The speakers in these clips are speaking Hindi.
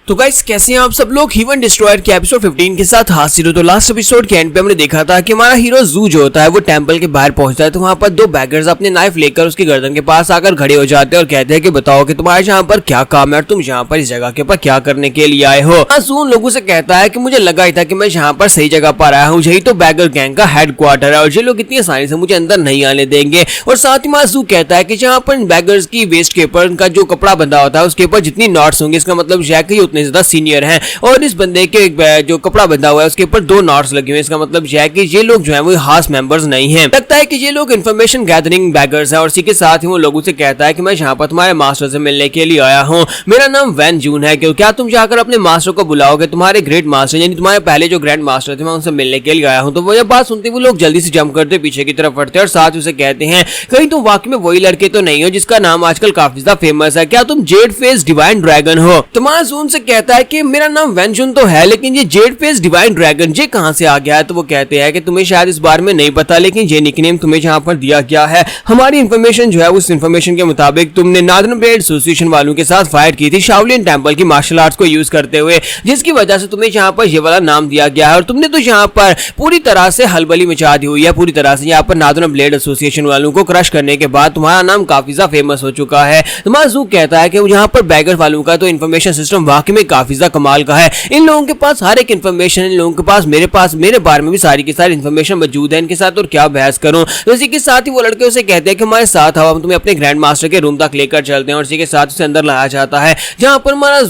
तो गाइस कैसे हैं आप सब लोग। हीवन डिस्ट्रॉयर के एपिसोड 15 के साथ हाजिर हो। तो लास्ट एपिसोड के एंड पे हमने देखा था कि हमारा हीरो जू जो होता है वो टेंपल के बाहर पहुंचता है। तो वहां पर दो बैगर्स अपने नाइफ लेकर उसकी गर्दन के पास आकर खड़े हो जाते हैं और कहते हैं कि बताओ कि तुम्हारे यहाँ पर क्या काम है और तुम यहाँ पर इस जगह के ऊपर क्या करने के लिए आए हो। जू उन लोगों से कहता है कि मुझे लगा ही था कि मैं यहाँ पर सही जगह पर आया हूँ, यही तो बैगर गैंग का हेडक्वार्टर है और ये लोग इतनी आसानी से मुझे अंदर नहीं आने देंगे। और साथ ही जू कहता है कि जहाँ पर बैगर्स की वेस्ट के ऊपर उनका जो कपड़ा बंधा होता है उसके ऊपर जितनी नॉट्स होंगे इसका मतलब जैक उतने ज्यादा सीनियर है और इस बंदे के जो कपड़ा बंधा हुआ है उसके ऊपर 2 नॉट्स लगे हुए हैं। इसका मतलब यह है कि ये लोग जो है वो हाउस मेंबर्स नहीं हैं। लगता है कि ये लोग इन्फॉर्मेशन गैदरिंग बैगर्स हैं और इसी के साथ ही वो लोगों से कहता है कि मैं यहाँ पर तुम्हारे मास्टर से मिलने के लिए आया हूँ, मेरा नाम वैन जून है, क्यों क्या तुम जाकर अपने मास्टर को बुलाओगे, तुम्हारे ग्रेट मास्टर यानी तुम्हारे पहले जो ग्रैंड मास्टर थे मैं उनसे मिलने के लिए आया हूँ। तो वो जब बात सुनते वो लोग जल्दी से जंप करते पीछे की तरफ हटते और साथ उसे कहते हैं कहीं तुम वाकई में वही लड़के तो नहीं हो जिसका नाम आजकल काफी ज्यादा फेमस है, क्या तुम जेड फेस डिवाइन ड्रैगन हो। तुम्हारा जून से कहता है कि मेरा नाम वेंजुन तो है लेकिन ये जेड फेस डिवाइन ड्रैगन ये कहां से आ गया है। तो वो कहते हैं कि तुम्हें शायद इस बारे में नहीं पता लेकिन ये निकनेम तुम्हें जहां पर दिया गया है हमारी इंफॉर्मेशन जो है उस इंफॉर्मेशन के मुताबिक तुमने नॉर्दर्न ब्लेड एसोसिएशन वालों के साथ फाइट की थी शाओलिन टेंपल की मार्शल आर्ट्स को यूज करते हुए, जिसकी वजह से तुम्हें यहाँ पर ये वाला नाम दिया गया है और तुमने तो यहाँ पर पूरी तरह से हलबली मचा दी हुई है। पूरी तरह से यहाँ पर नॉर्दर्न ब्लेड एसोसिएशन वालों को क्रश करने के बाद तुम्हारा नाम काफी ज्यादा फेमस हो चुका है। तुम्हारा जू कहता है कि यहाँ पर बैगर वालों का तो इन्फॉर्मेशन सिस्टम वाकई में काफी ज्यादा कमाल का है, इन लोगों के पास हर एक इन्फॉर्मेशन, इन लोगों के पास मेरे बारे में भी सारी की सारी इन्फॉर्मेशन मौजूद है, इनके साथ और क्या बहस करूं। तो इसी के साथ ही वो लड़के उसे कहते हैं कि हमारे साथ आओ, हम तुम्हें अपने ग्रैंड मास्टर के रूम तक लेकर चलते हैं और इसी के साथ उसे अंदर लाया जाता है जहां पर हमारा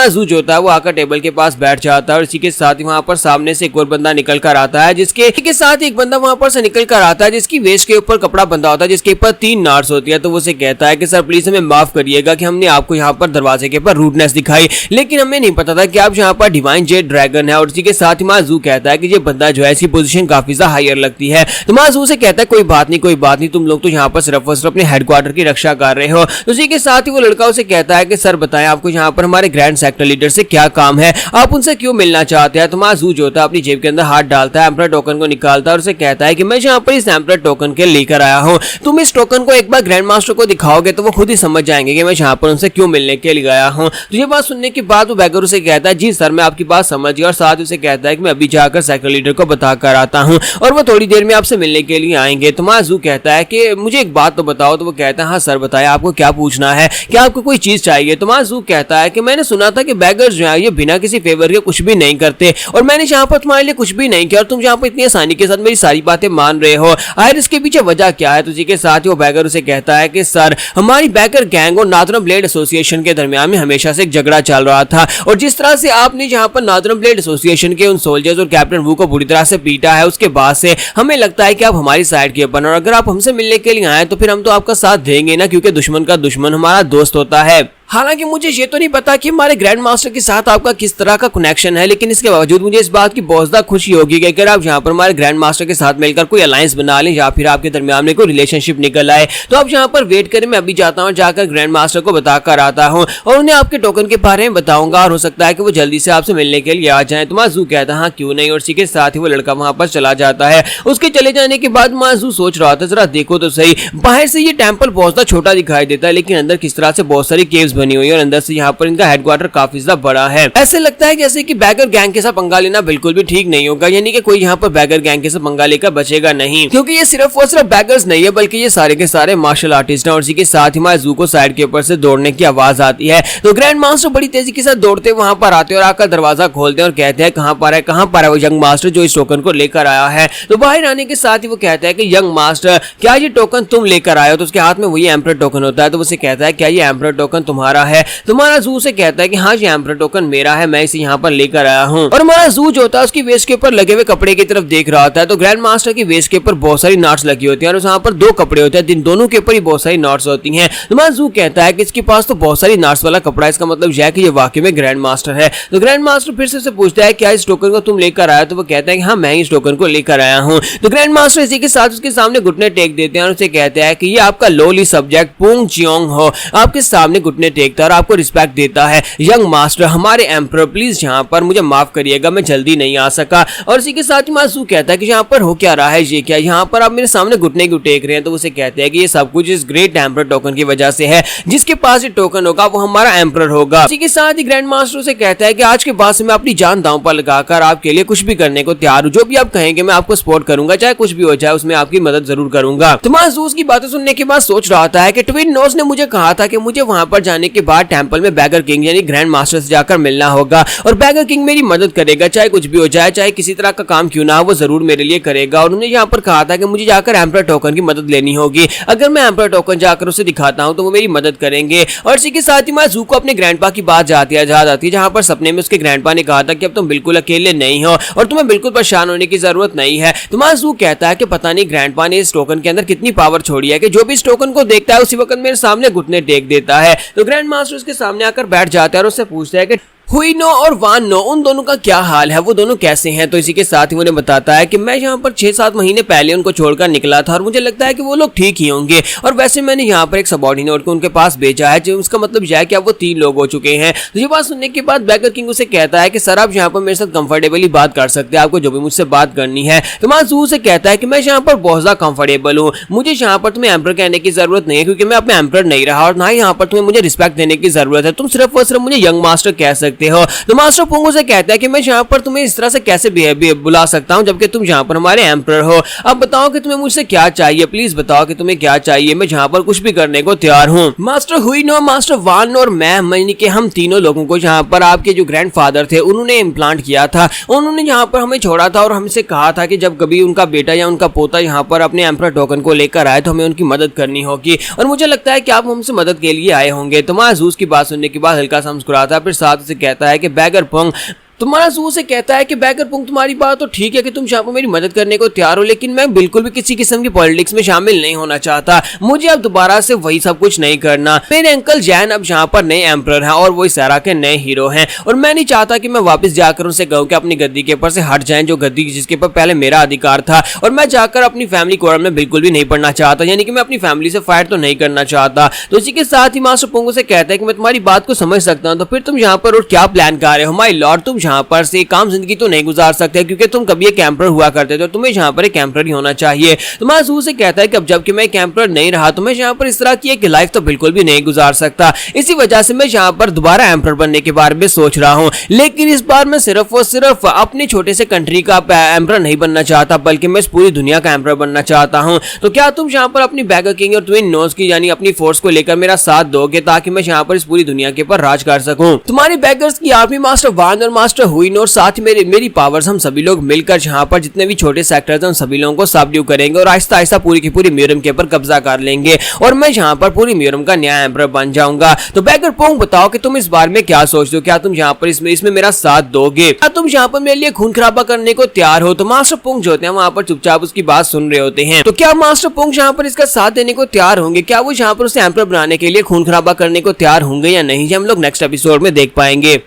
जू जो होता है वो आकर टेबल के पास बैठ जाता है और इसी के साथ ही वहां पर सामने से एक और बंदा निकल कर आता है जिसके साथ एक बंदा वहां पर से निकल कर आता है जिसकी वेस्ट के ऊपर कपड़ा बंधा होता है जिसके ऊपर 3 नॉट्स होती है। तो वो उसे कहता है कि सर प्लीज हमें माफ करिएगा कि हमने आपको यहाँ पर दरवाजे के ऊपर रूडनेस दिखाई लेकिन हमें नहीं पता था कि आप यहाँ पर डिवाइन जेड ड्रैगन है। और इसी के साथ ही जू कहता है कि ये बंदा जो है इसकी पोजीशन काफी ज्यादा हायर लगती है। तो जू से कहता है कोई बात नहीं तुम लोग तो यहाँ पर सिर्फ और सिर्फ अपने हेडक्वार्टर की रक्षा कर रहे हो। तो इसी के साथ ही वो लड़का उसे कहता है कि सर बताएं आपको यहाँ पर हमारे ग्रैंड सेक्टर लीडर से क्या काम है, आप उनसे क्यों मिलना चाहते हैं। तो जू जो होता है अपनी जेब के अंदर हाथ डालता है, एम्परर टोकन को निकालता है और उसे कहता है कि मैं यहाँ पर इस एम्परर टोकन के लेकर आया हूँ, तुम इस टोकन को एक बार ग्रैंड मास्टर को दिखाओगे तो वो खुद ही समझ जाएंगे कि मैं यहाँ पर उनसे क्यों मिलने के लिए आया हूँ। तो ये बात सुनने के बाद वो बैगर उसे कहता है जी सर मैं आपकी बात समझ गया और साथ उसे कहता है कि मैं अभी जाकर सेक्टर लीडर को बता कर आता हूँ और वो थोड़ी देर में आपसे मिलने के लिए आएंगे। तो जू कहता है कि मुझे एक बात तो बताओ। तो वो कहता है हाँ सर बताया आपको क्या पूछना है, क्या आपको कोई चीज चाहिए। तो जू कहता है कि मैंने सुना था कि बैगर्स जो है ये बिना किसी फेवर के कुछ भी नहीं करते और मैंने यहाँ पर तुम्हारे लिए कुछ भी नहीं किया और तुम यहाँ पर इतनी आसानी के साथ मेरी सारी बातें मान रहे हो, आखिर इसके पीछे वजह क्या है। तो जी के साथ ही वो बैगर उसे कहता है कि सर हमारी बैगर गैंग और नॉर्दर्न ब्लेड एसोसिएशन के दरमियान में हमेशा से एक झगड़ा चल रहा था और जिस तरह से आपने यहाँ पर नॉर्दर्न ब्लेड एसोसिएशन के उन सोल्जर्स और कैप्टन वू को बुरी तरह से पीटा है उसके बाद से हमें लगता है कि आप हमारी साइड के ऊपर और अगर आप हमसे मिलने के लिए आए तो फिर हम तो आपका साथ देंगे ना, क्योंकि दुश्मन का दुश्मन हमारा दोस्त होता है। हालांकि मुझे ये तो नहीं पता कि हमारे ग्रैंड मास्टर के साथ आपका किस तरह का कनेक्शन है, लेकिन इसके बावजूद मुझे इस बात की बहुत ज्यादा खुशी होगी कि अगर आप यहाँ पर हमारे ग्रैंड मास्टर के साथ मिलकर कोई अलायंस बना लें या फिर आपके दरमियान में कोई रिलेशनशिप निकल आए तो आप यहाँ पर वेट करें, मैं अभी जाता हूँ, जाकर ग्रैंड मास्टर को बताकर आता हूँ और उन्हें आपके टोकन के बारे में बताऊंगा और हो सकता है कि वो जल्दी से आपसे मिलने के लिए आ जाए। तो जू कहता हाँ क्यों नहीं और इसी के साथ ही वो लड़का वहां पर चला जाता है। उसके चले जाने के बाद जू सोच रहा था जरा देखो तो सही, बाहर से ये टेम्पल बहुत ज्यादा छोटा दिखाई देता है लेकिन अंदर किस तरह से बहुत सारी केव्स बनी हुई है और अंदर से यहाँ पर इनका हेडक्वार्टर काफी ज्यादा बड़ा है। ऐसे लगता है जैसे कि बैगर गैंग के साथ पंगा लेना बिल्कुल भी ठीक नहीं होगा, यानी कि कोई यहाँ पर बैगर गैंग के साथ पंगा लेकर बचेगा नहीं, क्योंकि ये सिर्फ और सिर्फ बैगर्स नहीं है बल्कि ये सारे के सारे मार्शल आर्टिस्ट हैं। और इसी के साथ ही हमारे जू को साइड के ऊपर से दौड़ने की आवाज आती है तो ग्रैंड मास्टर बड़ी तेजी के साथ दौड़ते वहां पर आते और आकर दरवाजा खोलते हैं और कहते हैं कहां पर है वो यंग मास्टर जो इस टोकन को लेकर आया है। तो बाहर आने के साथ ही वो कहता है कि यंग मास्टर क्या ये टोकन तुम लेकर आए हो। तो उसके हाथ में वही एम्परर टोकन होता है। तो उसे कहता है क्या ये एम्परर टोकन तुम्हारा है। तुम्हारा जू से कहता है कि हाँ ये एम्परर टोकन मेरा है, मैं इसे यहाँ पर लेकर आया हूँ। और हमारा जू जो होता है उसकी वेस्ट के ऊपर लगे हुए कपड़े की तरफ देख रहा होता है। तो ग्रैंड मास्टर की वेस्ट के ऊपर बहुत सारी नॉट्स लगी होती है और वहाँ पर 2 कपड़े होते हैं, दोनों के ऊपर ही बहुत सारी नॉट्स होती हैं। हमारा जू कहता है कि इसके पास तो बहुत सारी नॉट्स वाला कपड़ा है, इसका मतलब यह है कि ये वाकई में ग्रैंड मास्टर है। तो ग्रैंड मास्टर फिर से पूछता है क्या इस टोकन को तुम लेकर आया। तो वो कहता है कि हाँ मैं इस टोकन को लेकर आया हूँ। तो ग्रैंड मास्टर इसी के साथ उसके सामने घुटने टेक देते हैं और उसे कहते हैं कि ये आपका लोली सब्जेक्ट पुंग चियोंग हो आपके सामने घुटने देखता है और आपको रिस्पेक्ट देता है। यंग मास्टर हमारे एम्परर प्लीज यहाँ पर मुझे माफ करिएगा, मैं जल्दी नहीं आ सका। और इसी के साथ ही मासू कहता है कि यहाँ पर हो क्या रहा है, ये क्या यहाँ पर आप मेरे सामने घुटने क्यों टेक रहे हैं। तो उसे कहते हैं कि ये सब कुछ इस ग्रेट एम्परर टोकन की वजह से है, जिसके पास ये टोकन होगा वो हमारा एम्परर होगा। इसी के साथ ही ग्रैंड मास्टर से कहता है कि आज के बाद से मैं अपनी जान दांव पर लगाकर आपके लिए कुछ भी करने को तैयार हूँ, जो भी आप कहेंगे मैं आपको सपोर्ट करूंगा, चाहे कुछ भी हो जाए उसमें आपकी मदद जरूर करूंगा। तो मासू की बातें सुनने के बाद सोच रहा था कि ट्विन नोज ने मुझे कहा था कि मुझे वहां पर जाने के बाद टेंपल में बैगर किंग यानी ग्रैंड मास्टर से जाकर मिलना होगा और बैगर किंग मेरी मदद करेगा, चाहे कुछ भी हो जाए, चाहे किसी तरह का काम क्यों ना हो वो जरूर मेरे लिए करेगा। और उन्होंने यहाँ पर कहा था कि मुझे जाकर एम्परर टोकन की मदद लेनी होगी, अगर मैं एम्परर टोकन जाकर उसे दिखाता हूँ तो वो मेरी मदद करेंगे। और इसी के साथ ही मासू को अपने ग्रैंडपा की बात याद आती है, जहाँ पर सपने में उसके ग्रैंडपा ने कहा था कि अब तुम बिल्कुल अकेले नहीं हो और तुम्हें बिल्कुल परेशान होने की जरूरत नहीं है। तो मासू कहता है कि पता नहीं ग्रैंडपा ने इस टोकन के अंदर कितनी पावर छोड़ी है कि जो भी इस टोकन को देखता है उसी वक्त मेरे सामने घुटने टेक देता है। तो ग्रैंड मास्टर उसके सामने आकर बैठ जाता है और उससे पूछता है कि हुईनो और वानो उन दोनों का क्या हाल है, वो दोनों कैसे हैं। तो इसी के साथ ही उन्हें बताता है कि मैं यहाँ पर 6-7 महीने पहले उनको छोड़कर निकला था और मुझे लगता है कि वो लोग ठीक ही होंगे और वैसे मैंने यहाँ पर एक सबऑर्डिनेट को उनके पास भेजा है, जो उसका मतलब यह है कि अब वो 3 लोग हो चुके हैं। तो ये बात सुनने के बाद बैगर किंग उसे कहता है कि सर आप यहाँ पर मेरे साथ कंफर्टेबली बात कर सकते हैं, आपको जो भी मुझसे बात करनी है। तो मासू से कहता है कि मैं यहाँ पर बहुत ज्यादा कंफर्टेबल हूँ, मुझे यहाँ पर तुम्हें एम्परर कहने की जरूरत नहीं है क्योंकि मैं अपने एम्परर नहीं रहा और ना ही यहाँ पर तुम्हें मुझे रिस्पेक्ट देने की जरूरत है, तुम सिर्फ और सिर्फ मुझे यंग मास्टर कह सकते हो। तो मास्टर पुंगू से कहता है कि मैं यहाँ पर तुम्हें इस तरह से कैसे बुला सकता हूँ जबकि तुम यहाँ पर हमारे एम्परर हो। अब बताओ कि तुम्हें मुझसे क्या चाहिए, प्लीज बताओ कि तुम्हें क्या चाहिए, मैं यहाँ पर कुछ भी करने को तैयार हूँ। मास्टर हुईनो, मास्टर वान और मैं यानी कि हम तीनों लोगों को यहाँ पर आपके जो ग्रैंडफादर थे उन्होंने इम्प्लांट किया था, उन्होंने यहाँ पर हमें छोड़ा था और हमसे कहा था कि जब कभी उनका बेटा या उनका पोता यहाँ पर अपने एम्परर टोकन को लेकर आए तो हमें उनकी मदद करनी होगी और मुझे लगता है कि आप हमसे मदद के लिए आए होंगे। तो मासूस की बात सुनने के बाद हल्का सा मुस्कुराता है, फिर साथ से कहता है कि बैगर पंग तुम्हारा जू से कहता है कि बैगर पुंग तुम्हारी बात तो ठीक है कि तुम यहाँ पर मेरी मदद करने को तैयार हो, लेकिन मैं बिल्कुल भी किसी किस्म की पॉलिटिक्स में शामिल नहीं होना चाहता, मुझे अब दोबारा से वही सब कुछ नहीं करना। मेरे अंकल जैन अब यहाँ पर नए एम्परर हैं और वो इस एरा के नए हीरो हैं और मैं नहीं चाहता कि मैं वापस जाकर उनसे कहूँ कि अपनी गद्दी के ऊपर से हट जाएं, जो गद्दी जिसके ऊपर पहले मेरा अधिकार था। और मैं जाकर अपनी फैमिली कोरम में बिल्कुल भी नहीं पढ़ना चाहता, यानी कि मैं अपनी फैमिली से फाइट तो नहीं करना चाहता। तो इसी के साथ ही मास्टर पुंगू से कहता है कि मैं तुम्हारी बात को समझ सकता हूँ, तो फिर तुम यहाँ पर और क्या प्लान कर रहे हो माय लॉर्ड, तुम यहाँ पर से काम जिंदगी तो नहीं गुजार सकते क्योंकि तुम कभी एक एम्परर हुआ करते थे, तुम्हें यहाँ पर एक एम्परर ही होना चाहिए। तो मासूर से कहता है कि अब जबकि मैं एक एम्परर नहीं रहा तो मैं यहाँ पर इस तरह की एक लाइफ तो बिल्कुल भी नहीं गुजार सकता, इसी वजह से मैं यहाँ पर दोबारा एम्परर बनने के बारे में सोच रहा हूँ। लेकिन इस बार मैं सिर्फ और सिर्फ अपने छोटे से कंट्री का एम्परर नहीं बनना चाहता, बल्कि मैं इस पूरी दुनिया का एम्परर बनना चाहता हूँ। तो क्या तुम यहाँ पर अपनी बैगर किंग और ट्विन नोज की यानी अपनी फोर्स को लेकर मेरा साथ दोगे ताकि मैं यहाँ पर इस पूरी दुनिया के ऊपर राज कर सकूं। तुम्हारी बैगर्स की आर्मी मास्टर वान और मास्टर हुईन और साथ ही मेरी पावर्स हम सभी लोग मिलकर यहाँ पर जितने भी छोटे सेक्टर्स हैं उन सभी लोगों को सबड्यू करेंगे और आहिस्ता आहिस्ता पूरी की पूरी म्यूरम के ऊपर कब्जा कर लेंगे और मैं यहाँ पर पूरी म्यूरम का नया एम्परर बन जाऊंगा। तो बैगर पोंग बताओ कि तुम इस बारे में क्या सोचते हो, क्या तुम यहाँ पर इसमें मेरा साथ दोगे, क्या तुम यहाँ पर मेरे लिए खून खराबा करने को तैयार हो। तो मास्टर पोंग जो होते हैं वहाँ पर चुपचाप उसकी बात सुन रहे होते हैं। तो क्या मास्टर पोंग यहाँ पर इसका साथ देने को तैयार होंगे, क्या वो यहाँ पर उसे एम्परर बनाने के लिए खून खराबा करने को तैयार होंगे या नहीं, हम लोग नेक्स्ट एपिसोड में देख पाएंगे।